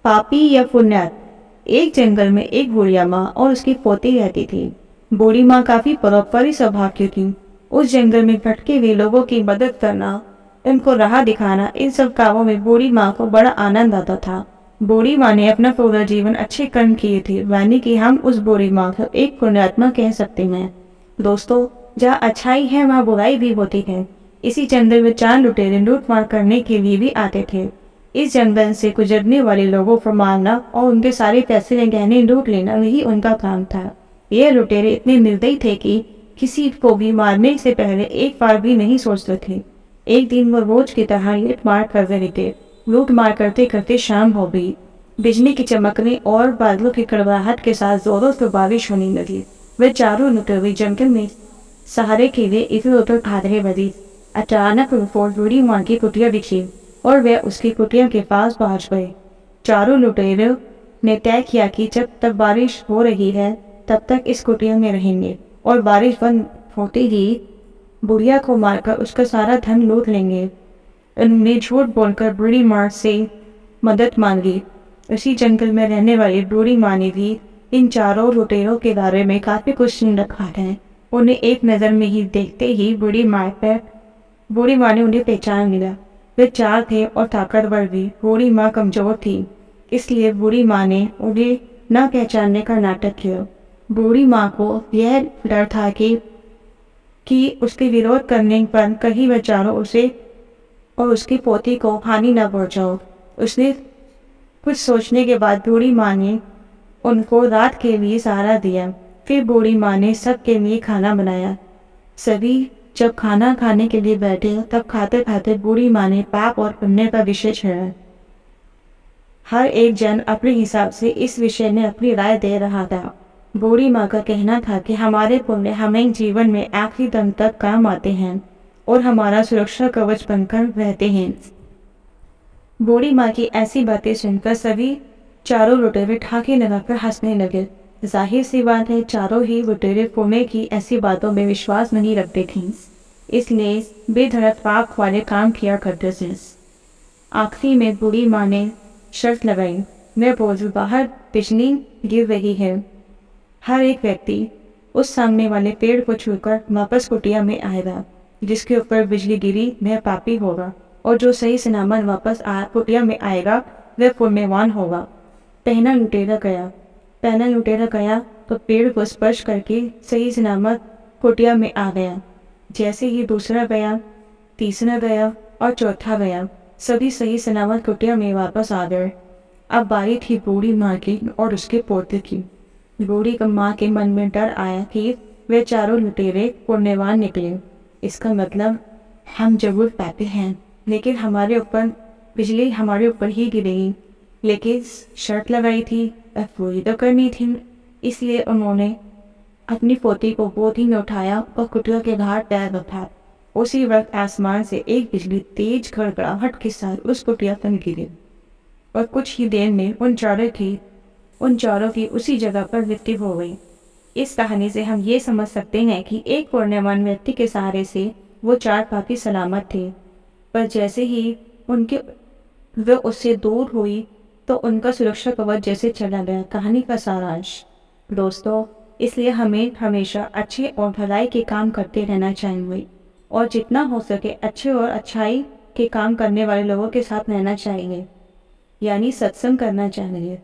पापी या पुण्यात। एक जंगल में एक बुढ़िया माँ और उसकी पोती रहती थी। बूढ़ी माँ काफी परोपकारी स्वभाव की थी। उस जंगल में भटके हुए लोगों की मदद करना, उनको राह दिखाना, इन सब कामों में बूढ़ी माँ को बड़ा आनंद आता था। बूढ़ी माँ ने अपना पूरा जीवन अच्छे कर्म किए थे, यानी कि हम उस बूढ़ी माँ को एक पुण्यात्मा कह सकते हैं। दोस्तों, जहाँ अच्छाई है वहाँ बुराई भी होती है। इसी जंगल में 4 लुटेरे लूटमार करने के लिए भी आते थे। इस जंगल से गुजरने वाले लोगों को मारना और उनके सारे पैसे या गहने लूट लेना, यही उनका काम था। ये लुटेरे इतने निर्दयी थे कि किसी को भी मारने से पहले एक बार भी नहीं सोचते थे। एक दिन वो रोज की तरह लूट मार कर रहे थे। लूट मार करते करते शाम हो गई। बिजली की चमकने और बादलों की कड़वाहट के साथ जोरों से बारिश होने लगी। वे चारों लुटेरे जंगल में सहारे के लिए इधर उधर भागने लगी। अचानक उनको बूढ़ी माँ की कुटिया दिखी और वे उसकी कुटिया के पास पहुंच गए। चारों लुटेरों ने तय किया कि जब तक बारिश हो रही है तब तक इस कुटिया में रहेंगे और बारिश बंद होते ही बुढ़िया को मारकर उसका सारा धन लूट लेंगे। उन्होंने झूठ बोलकर बूढ़ी माँ से मदद मांगी। उसी जंगल में रहने वाली बूढ़ी माँ ने भी इन चारों लुटेरों के बारे में काफी कुछ सुन रखा है। उन्हें एक नज़र में ही देखते ही बूढ़ी माँ ने उन्हें पहचान लिया। वे 4 थे और ताकतवर भी। बूढ़ी माँ कमजोर थी, इसलिए बूढ़ी माँ ने उन्हें न पहचानने का नाटक किया। बूढ़ी माँ को यह डर था कि उसके विरोध करने पर कहीं वे चारों उसे और उसकी पोती को हानि न पहुंचाओ। उसने कुछ सोचने के बाद बूढ़ी माँ ने उनको रात के लिए सहारा दिया। फिर बूढ़ी माँ ने सबके लिए खाना बनाया। सभी जब खाना खाने के लिए बैठे तब खाते खाते बूढ़ी माँ ने पाप और पुण्य का विषय छेड़ा। हर एक जन अपने हिसाब से इस विषय में अपनी राय दे रहा था। बूढ़ी माँ का कहना था कि हमारे पुण्य हमें जीवन में आखिरी दम तक काम आते हैं और हमारा सुरक्षा कवच बनकर रहते हैं। बूढ़ी माँ की ऐसी बातें सुनकर सभी चारों लुटेरे ठाके लगाकर हंसने लगे। जाहिर सी बात है, चारों ही लुटेरे पुण्य की ऐसी बातों में विश्वास नहीं रखते थे, इसलिए बेधड़क पाप वाले काम किया करते थे। आखिरी में बूढ़ी माँ ने शर्त लगाई, मैं बोलूं बाहर बिजली गिर रही है, हर एक व्यक्ति उस सामने वाले पेड़ को छूकर वापस कुटिया में आएगा। जिसके ऊपर बिजली गिरी वह पापी होगा और जो सही सलामत वापस कुटिया में आएगा वह पुण्यवान होगा। पहला लुटेरा गया तो पेड़ को स्पर्श करके सही सलामत कुटिया में आ गया। जैसे ही दूसरा गया, तीसरा गया और चौथा गया, सभी सही सलामत कुटिया में वापस आ गए। अब बारी थी बूढ़ी माँ की और उसके पोते की। बूढ़ी माँ के मन में डर आया कि वे चारों लुटेरे पुण्यवान निकले। इसका मतलब हम जरूर पापी हैं, लेकिन बिजली हमारे ऊपर ही गिरेगी। लेकिन शर्त लगाई थी, अब पूरी तो करनी थी, इसलिए उन्होंने अपनी पोती को गोदी में उठाया और कुटिया के बाहर पैर रखा। उसी वक्त आसमान से एक बिजली तेज खड़खड़ाहट के साथ उस कुटिया पर गिरी और कुछ ही देर में उन चारों की उसी जगह पर मृत्यु हो गई। इस कहानी से हम ये समझ सकते हैं कि एक पुण्यवान व्यक्ति के सहारे से वो 4 पापी सलामत थे, पर जैसे ही वे उससे दूर हुई तो उनका सुरक्षा कवच जैसे चला गया। कहानी का सारांश दोस्तों, इसलिए हमें हमेशा अच्छे और भलाई के काम करते रहना चाहिए और जितना हो सके अच्छे और अच्छाई के काम करने वाले लोगों के साथ रहना चाहिए, यानी सत्संग करना चाहिए।